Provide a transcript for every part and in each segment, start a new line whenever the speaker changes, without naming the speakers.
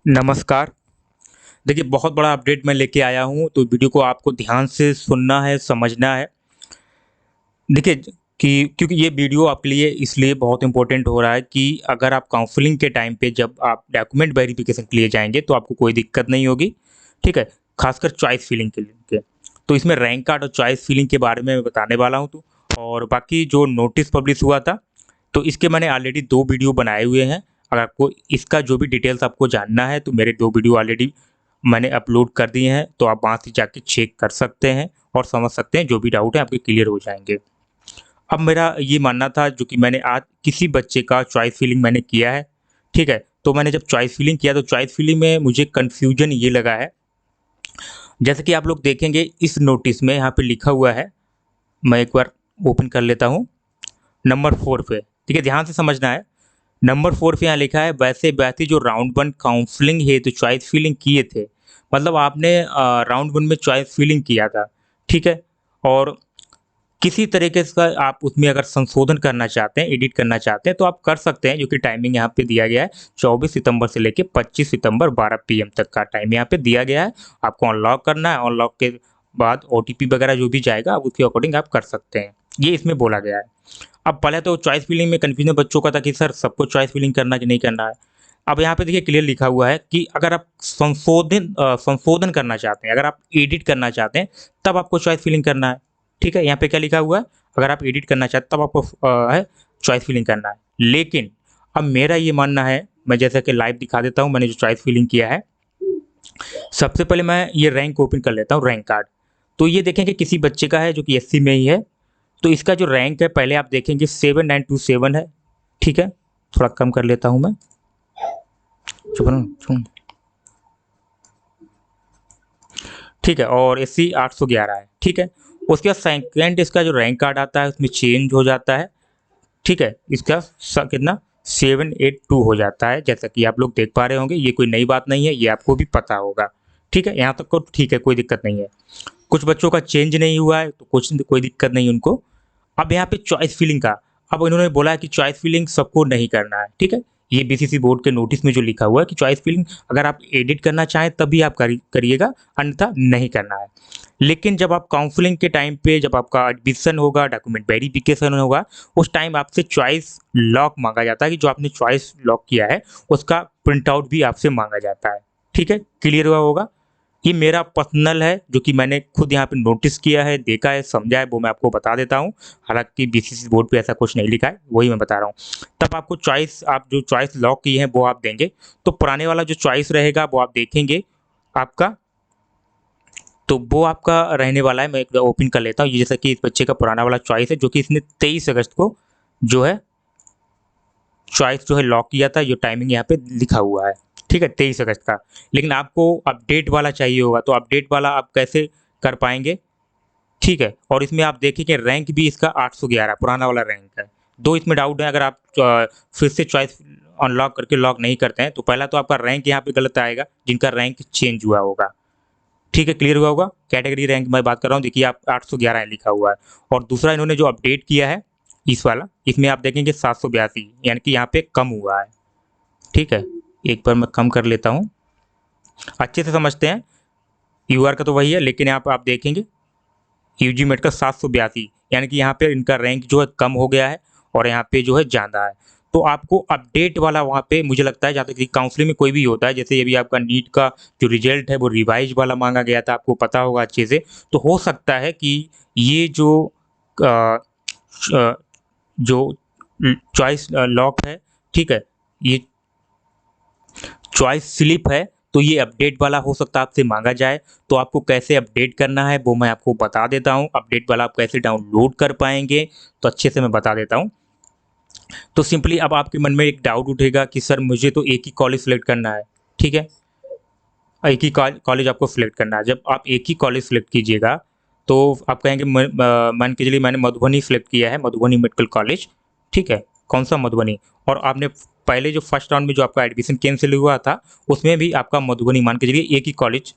नमस्कार। देखिए, बहुत बड़ा अपडेट मैं लेके आया हूँ, तो वीडियो को आपको ध्यान से सुनना है, समझना है। देखिए कि क्योंकि ये वीडियो आपके लिए इसलिए बहुत इम्पोर्टेंट हो रहा है कि अगर आप काउंसलिंग के टाइम पे जब आप डॉक्यूमेंट वेरिफिकेशन के लिए जाएँगे, तो आपको कोई दिक्कत नहीं होगी, ठीक है? खासकर चॉइस फिलिंग के लिए। तो इसमें रैंक कार्ड और चॉइस फिलिंग के बारे में मैं बताने वाला हूँ और बाकी जो नोटिस पब्लिश हुआ था, तो इसके मैंने ऑलरेडी 2 वीडियो बनाए हुए हैं। अगर आपको इसका जो भी डिटेल्स आपको जानना है, तो मेरे 2 वीडियो ऑलरेडी मैंने अपलोड कर दिए हैं, तो आप वहाँ से जाके चेक कर सकते हैं और समझ सकते हैं, जो भी डाउट है आपके क्लियर हो जाएँगे। अब मेरा ये मानना था जो कि मैंने आज किसी बच्चे का चॉइस फिलिंग मैंने किया है, ठीक है? तो मैंने जब चॉइस फिलिंग किया तो चॉइस फिलिंग में मुझे कन्फ्यूज़न ये लगा है, जैसे कि आप लोग देखेंगे इस नोटिस में यहाँ पे लिखा हुआ है, मैं एक बार ओपन कर लेता हूँ, नंबर 4 पे, ठीक है? ध्यान से समझना है। नंबर 4 पे यहाँ लिखा है वैसे व्यक्ति जो राउंड 1 काउंसलिंग हेतु चॉइस फिलिंग किए थे। मतलब आपने राउंड 1 में चॉइस फिलिंग किया था, ठीक है? और किसी तरीके से आप उसमें अगर संशोधन करना चाहते हैं, एडिट करना चाहते हैं तो आप कर सकते हैं, जो कि टाइमिंग यहाँ पे दिया गया है 24 सितंबर से लेके 25 सितंबर 12 पीएम तक का टाइम यहाँ पे दिया गया है। आपको अनलॉक करना है, अनलॉक के बाद ओटीपी वगैरह जो भी जाएगा आप उसके अकॉर्डिंग आप कर सकते हैं। ये इसमें बोला गया है। अब पहले तो चॉइस फिलिंग में कन्फ्यूजन बच्चों का था कि सर सबको चॉइस फिलिंग करना है कि नहीं करना है। अब यहाँ पे देखिए क्लियर लिखा हुआ है कि अगर आप संशोधन करना चाहते हैं, अगर आप एडिट करना चाहते हैं, तब आपको चॉइस फिलिंग करना है। ठीक है? यहाँ पे क्या लिखा हुआ है, अगर आप एडिट करना चाहते हैं तब आपको है चॉइस फिलिंग करना है। लेकिन अब मेरा ये मानना है, मैं जैसा कि लाइव दिखा देता हूँ मैंने जो चॉइस फिलिंग किया है। सबसे पहले मैं ये रैंक ओपन कर लेता हूँ, रैंक कार्ड। तो ये देखें कि किसी बच्चे का है जो कि एससी में ही है। तो इसका जो रैंक है पहले आप देखेंगे 7927 है, ठीक है? थोड़ा कम कर लेता हूँ मैं। चुप रहो, चुप। ठीक है, और एससी 811 है, ठीक है? उसके बाद सेकंड इसका जो रैंक कार्ड आता है उसमें चेंज हो जाता है, ठीक है? इसका कितना 782 हो जाता है, जैसा कि आप लोग देख पा रहे होंगे। ये कोई नई बात नहीं है, ये आपको भी पता होगा, ठीक है? यहाँ तक को ठीक है, कोई दिक्कत नहीं है। कुछ बच्चों का चेंज नहीं हुआ है तो कुछ कोई दिक्कत नहीं उनको। अब यहाँ पे चॉइस फिलिंग का, अब इन्होंने बोला है कि चॉइस फिलिंग सबको नहीं करना है, ठीक है? ये बीसीसी बोर्ड के नोटिस में जो लिखा हुआ है कि चॉइस फिलिंग अगर आप एडिट करना चाहें तभी आप करिएगा, अन्यथा नहीं करना है। लेकिन जब आप काउंसलिंग के टाइम पे जब आपका एडमिशन होगा, डॉक्यूमेंट वेरिफिकेशन होगा, उस टाइम आपसे चॉइस लॉक मांगा जाता है कि जो आपने चॉइस लॉक किया है उसका प्रिंट आउट भी आपसे मांगा जाता है, ठीक है? क्लियर हुआ होगा? ये मेरा पर्सनल है जो कि मैंने खुद यहाँ पे नोटिस किया है, देखा है, समझा है, वो मैं आपको बता देता हूँ। हालाँकि बीसीसी बोर्ड पे ऐसा कुछ नहीं लिखा है, वही मैं बता रहा हूँ। तब आपको चॉइस, आप जो चॉइस लॉक किए हैं वो आप देंगे, तो पुराने वाला जो चॉइस रहेगा वो आप देखेंगे आपका, तो वो आपका रहने वाला है। मैं एक ओपन कर लेता हूँ। ये जैसा कि इस बच्चे का पुराना वाला चॉइस है जो कि इसने 23 अगस्त को जो है चॉइस जो है लॉक किया था, जो टाइमिंग यहाँ पे लिखा हुआ है, ठीक है? 23 अगस्त का। लेकिन आपको अपडेट वाला चाहिए होगा, तो अपडेट वाला आप कैसे कर पाएँगे? ठीक है? और इसमें आप देखेंगे रैंक भी इसका 811 पुराना वाला रैंक है। 2 इसमें डाउट है, अगर आप फिर से चॉइस अनलॉक करके लॉक नहीं करते हैं, तो पहला तो आपका रैंक यहाँ पे गलत आएगा, जिनका रैंक चेंज हुआ होगा। ठीक है? क्लियर हुआ होगा? कैटेगरी रैंक मैं बात कर रहा हूँ, देखिए आप 811 लिखा हुआ है। और दूसरा इन्होंने जो अपडेट किया है, इस वाला, इसमें आप देखेंगे 782 यानी कि यहाँ पे कम हुआ है, ठीक है? एक बार मैं कम कर लेता हूँ, अच्छे से समझते हैं। यूआर का तो वही है, लेकिन यहाँ पे आप देखेंगे यूजी मेट का 782 यानी कि यहाँ पे इनका रैंक जो है कम हो गया है और यहाँ पे जो है ज़्यादा है। तो आपको अपडेट वाला वहाँ पे मुझे लगता है, जहाँ तक कि काउंसलिंग में कोई भी होता है, जैसे अभी आपका नीट का जो रिजल्ट है वो रिवाइज वाला मांगा गया था, आपको पता होगा अच्छे से। तो हो सकता है कि ये जो अ, अ, जो चॉइस लॉक है, ठीक है? ये चॉइस स्लिप है, तो ये अपडेट वाला हो सकता है आपसे मांगा जाए। तो आपको कैसे अपडेट करना है वो मैं आपको बता देता हूँ। अपडेट वाला आप कैसे डाउनलोड कर पाएंगे, तो अच्छे से मैं बता देता हूँ। तो सिंपली अब आपके मन में एक डाउट उठेगा कि सर मुझे तो एक ही कॉलेज सेलेक्ट करना है, ठीक है? एक ही कॉलेज आपको सिलेक्ट करना है। जब आप एक ही कॉलेज सेलेक्ट कीजिएगा तो आप कहेंगे मान के चलिए मैंने मधुबनी सेलेक्ट किया है, मधुबनी मेडिकल कॉलेज, ठीक है? कौन सा मधुबनी? और आपने पहले जो फर्स्ट राउंड में जो आपका एडमिशन कैंसिल हुआ था उसमें भी आपका मधुबनी मान के चलिए एक ही कॉलेज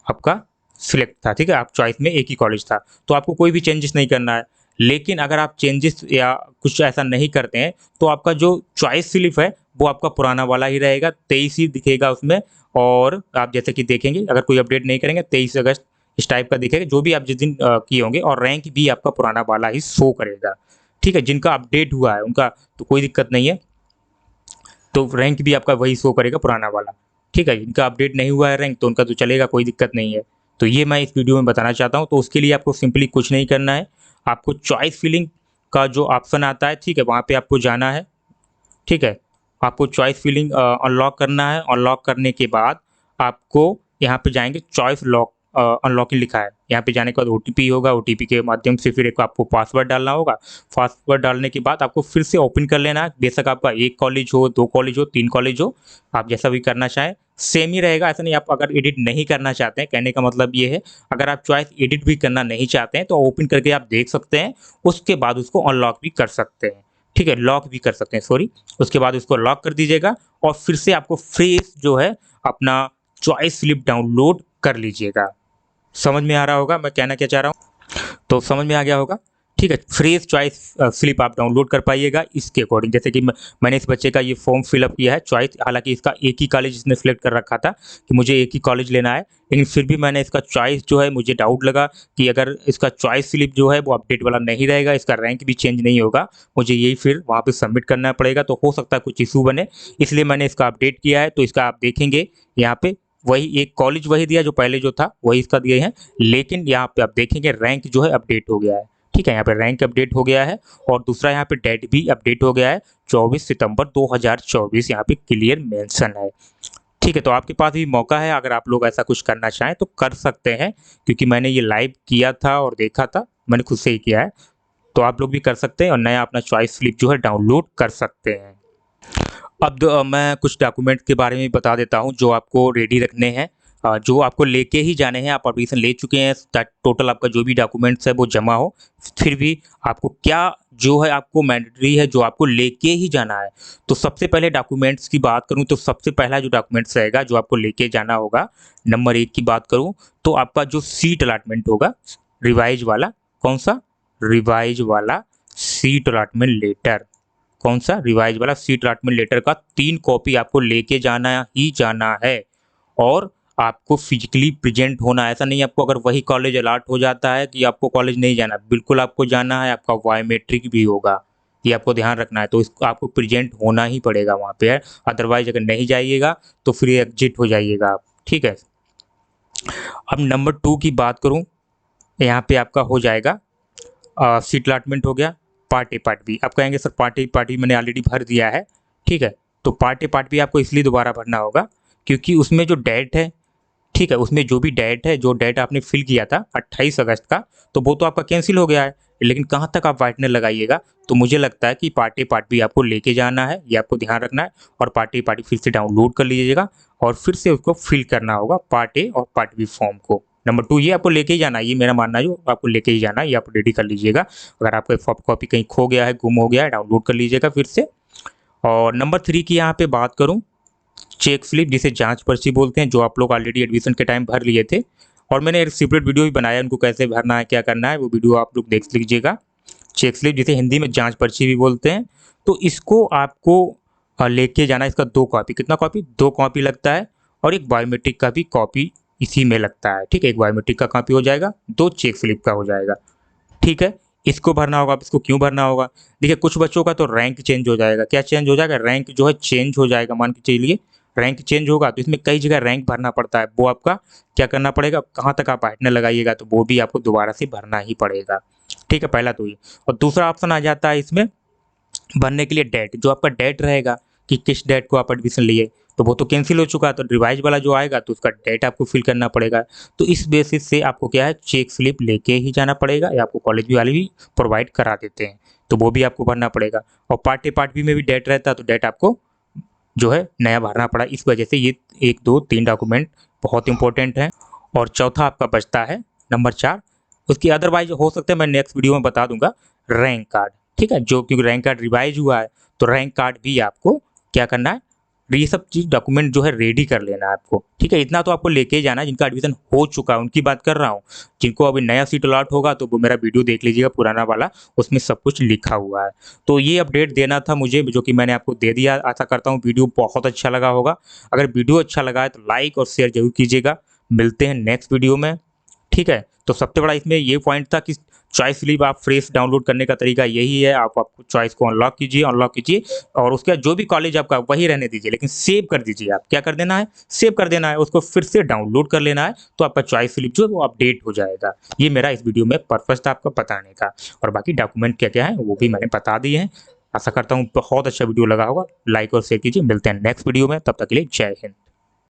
आपका सिलेक्ट था, ठीक है? आप चॉइस में एक ही कॉलेज था, तो आपको कोई भी चेंजेस नहीं करना है। लेकिन अगर आप चेंजेस या कुछ ऐसा नहीं करते हैं तो आपका जो चॉइस स्लिप है वो आपका पुराना वाला ही रहेगा, 23 ही दिखेगा उसमें। और आप जैसे कि देखेंगे अगर कोई अपडेट नहीं करेंगे 23 अगस्त इस टाइप का दिखेगा, जो भी आप जिस दिन किए होंगे, और रैंक भी आपका पुराना वाला ही शो करेगा। ठीक है, जिनका अपडेट हुआ है उनका तो कोई दिक्कत नहीं है, तो रैंक भी आपका वही शो करेगा पुराना वाला। ठीक है, जिनका अपडेट नहीं हुआ है रैंक तो उनका तो चलेगा, कोई दिक्कत नहीं है। तो ये मैं इस वीडियो में बताना चाहता हूँ। तो उसके लिए आपको सिंपली कुछ नहीं करना है, आपको चॉइस फिलिंग का जो ऑप्शन आता है, ठीक है, वहाँ पे आपको जाना है। ठीक है, आपको चॉइस फिलिंग अनलॉक करना है। अनलॉक करने के बाद आपको यहाँ पे जाएंगे, चॉइस लॉक अनलॉकिंग लिखा है, यहाँ पे जाने के बाद ओटीपी होगा, ओटीपी के माध्यम से फिर एक आपको पासवर्ड डालना होगा। पासवर्ड डालने के बाद आपको फिर से ओपन कर लेना है, बेशक आपका 1 कॉलेज हो, 2 कॉलेज हो, 3 कॉलेज हो, आप जैसा भी करना चाहें सेम ही रहेगा। ऐसा नहीं आप अगर एडिट नहीं करना चाहते हैं, कहने का मतलब ये है अगर आप चॉइस एडिट भी करना नहीं चाहते हैं तो ओपन करके आप देख सकते हैं, उसके बाद उसको अनलॉक भी कर सकते हैं। ठीक है, लॉक भी कर सकते हैं, सॉरी। उसके बाद उसको लॉक कर दीजिएगा और फिर से आपको फ्रेश जो है अपना चॉइस स्लिप डाउनलोड कर लीजिएगा। समझ में आ रहा होगा मैं कहना क्या चाह रहा हूँ, तो समझ में आ गया होगा। ठीक है, फ्रेश चॉइस स्लिप आप डाउनलोड कर पाइएगा इसके अकॉर्डिंग। जैसे कि मैंने इस बच्चे का ये फॉर्म फिलअप किया है चॉइस, हालांकि इसका एक ही कॉलेज इसने सेलेक्ट कर रखा था कि मुझे एक ही कॉलेज लेना है, लेकिन फिर भी मैंने इसका चॉइस जो है, मुझे डाउट लगा कि अगर इसका चॉइस स्लिप जो है वो अपडेट वाला नहीं रहेगा, इसका रैंक भी चेंज नहीं होगा, मुझे यही फिर वहाँ पे सबमिट करना पड़ेगा, तो हो सकता है कुछ इशू बने, इसलिए मैंने इसका अपडेट किया है। तो इसका आप देखेंगे यहाँ पे वही एक कॉलेज वही दिया जो पहले जो था वही इसका दिए हैं, लेकिन यहाँ पे आप देखेंगे रैंक जो है अपडेट हो गया है। ठीक है, यहाँ पे रैंक अपडेट हो गया है और दूसरा यहाँ पे डेट भी अपडेट हो गया है, 24 सितंबर 2024 यहाँ पे क्लियर मेंशन है। ठीक है, तो आपके पास भी मौका है, अगर आप लोग ऐसा कुछ करना चाहें तो कर सकते हैं, क्योंकि मैंने ये लाइव किया था और देखा था, मैंने खुद से ही किया है, तो आप लोग भी कर सकते हैं और नया अपना चॉइस स्लिप जो है डाउनलोड कर सकते हैं। अब मैं कुछ डॉक्यूमेंट के बारे में बता देता हूँ जो आपको रेडी रखने हैं, जो आपको लेके ही जाने हैं। आप एडमिशन ले चुके हैं, टोटल आपका जो भी डॉक्यूमेंट्स है वो जमा हो, फिर भी आपको क्या जो है आपको मैंडेटरी है जो आपको लेके ही जाना है। तो सबसे पहले डॉक्यूमेंट्स की बात करूँ तो सबसे पहला जो डॉक्यूमेंट्स रहेगा जो आपको लेके जाना होगा, नंबर 1 की बात करूँ तो आपका जो सीट अलॉटमेंट होगा, रिवाइज वाला, कौन सा, रिवाइज वाला सीट अलॉटमेंट लेटर, कौन सा, रिवाइज वाला सीट अलॉटमेंट लेटर का 3 कॉपी आपको लेके जाना ही जाना है। और आपको फिजिकली प्रेजेंट होना है, ऐसा नहीं आपको अगर वही कॉलेज अलॉट हो जाता है कि आपको कॉलेज नहीं जाना, बिल्कुल आपको जाना है, आपका बायोमेट्रिक भी होगा, ये आपको ध्यान रखना है, तो इसको आपको प्रेजेंट होना ही पड़ेगा वहाँ पे है, अदरवाइज अगर नहीं जाइएगा तो फिर एग्जिट हो जाइएगा आप। ठीक है, अब नंबर 2 की बात करूँ, यहाँ पे आपका हो जाएगा सीट अलॉटमेंट हो गया, पार्ट ए पार्ट बी। आप कहेंगे सर पार्ट बी मैंने ऑलरेडी भर दिया है। ठीक है, तो पार्ट ए पार्ट बी आपको इसलिए दोबारा भरना होगा क्योंकि उसमें जो डेट है, ठीक है, उसमें जो भी डेट है, जो डेट आपने फिल किया था 28 अगस्त का, तो वो तो आपका कैंसिल हो गया है, लेकिन कहाँ तक आप वाइटनर लगाइएगा। तो मुझे लगता है कि पार्ट ए पार्ट बी आपको लेके जाना है, ये आपको ध्यान रखना है, और पार्ट ए पार्ट बी फिर से डाउनलोड कर लीजिएगा और फिर से उसको फिल करना होगा पार्ट ए और पार्ट बी फॉर्म को। नंबर 2 ये आपको लेके ही जाना है, ये मेरा मानना है, जो आपको लेके ही जाना है, ये आप रेडी कर लीजिएगा। अगर आपका सॉफ्ट कॉपी कहीं खो गया है, गुम हो गया है, डाउनलोड कर लीजिएगा फिर से। और नंबर 3 की यहाँ पे बात करूँ, चेक स्लिप जिसे जांच पर्ची बोलते हैं, जो आप लोग ऑलरेडी एडमिशन के टाइम भर लिए थे, और मैंने एक सेपरेट वीडियो भी बनाया उनको कैसे भरना है, क्या करना है, वो वीडियो आप लोग देख लीजिएगा। चेक स्लिप जिसे हिंदी में जांच पर्ची भी बोलते हैं, तो इसको आपको लेके जाना है। इसका 2 कॉपी, कितना कॉपी, 2 कॉपी लगता है, और एक बायोमेट्रिक का भी कॉपी इसी में लगता है। ठीक है, एक बायोमेट्रिक का कॉपी हो जाएगा, 2 चेक स्लिप का हो जाएगा। ठीक है, इसको भरना होगा। अब इसको क्यों भरना होगा, देखिए कुछ बच्चों का तो रैंक चेंज हो जाएगा। क्या चेंज हो जाएगा, रैंक जो है चेंज हो जाएगा, मान के चलिए रैंक चेंज होगा तो इसमें कई जगह रैंक भरना पड़ता है, वो आपका क्या करना पड़ेगा, कहाँ तक आप वाइटनर लगाइएगा तो वो भी आपको दोबारा से भरना ही पड़ेगा। ठीक है, पहला तो ये। और दूसरा ऑप्शन आ जाता है इसमें भरने के लिए डेट, जो आपका डेट रहेगा कि किस डेट को आप एडमिशन लिए, तो वो तो कैंसिल हो चुका है, तो रिवाइज वाला जो आएगा तो उसका डेट आपको फिल करना पड़ेगा। तो इस बेसिस से आपको क्या है, चेक स्लिप लेके ही जाना पड़ेगा, या आपको कॉलेज भी वाले भी प्रोवाइड करा देते हैं, तो वो भी आपको भरना पड़ेगा। और पार्ट ए पार्ट बी में भी डेट रहता है, तो डेट आपको जो है नया भरना पड़ा। इस वजह से ये 1 2 3 डॉक्यूमेंट बहुत इंपॉर्टेंट हैं। और चौथा आपका बचता है नंबर 4, उसकी अदरवाइज हो सकता है मैं नेक्स्ट वीडियो में बता दूंगा, रैंक कार्ड। ठीक है, जो क्योंकि रैंक कार्ड रिवाइज हुआ है तो रैंक कार्ड भी आपको क्या करना है, ये सब चीज़ डॉक्यूमेंट जो है रेडी कर लेना है आपको, ठीक है। इतना तो आपको लेके ही जाना है। जिनका एडमिशन हो चुका है उनकी बात कर रहा हूँ, जिनको अभी नया सीट अलॉट होगा तो वो मेरा वीडियो देख लीजिएगा पुराना वाला, उसमें सब कुछ लिखा हुआ है। तो ये अपडेट देना था मुझे, जो कि मैंने आपको दे दिया। आशा करता हूँ वीडियो बहुत अच्छा लगा होगा। अगर वीडियो अच्छा लगा है तो लाइक और शेयर जरूर कीजिएगा। मिलते हैं नेक्स्ट वीडियो में, ठीक है। तो सबसे बड़ा इसमें ये पॉइंट था कि चॉइस स्लिप आप फ्रेश डाउनलोड करने का तरीका यही है। आप चॉइस को अनलॉक कीजिए और उसके बाद जो भी कॉलेज आपका वही रहने दीजिए, लेकिन सेव कर दीजिए। आप क्या कर देना है, सेव कर देना है, उसको फिर से डाउनलोड कर लेना है, तो आपका चॉइस स्लिप जो है वो अपडेट हो जाएगा। ये मेरा इस वीडियो में पर्पस था आपको बताने का, और बाकी डॉक्यूमेंट क्या क्या है वो भी मैंने बता दिए हैं। आशा करता हूँ बहुत अच्छा वीडियो लगा होगा। लाइक और शेयर कीजिए। मिलते हैं नेक्स्ट वीडियो में, तब तक के लिए जय हिंद।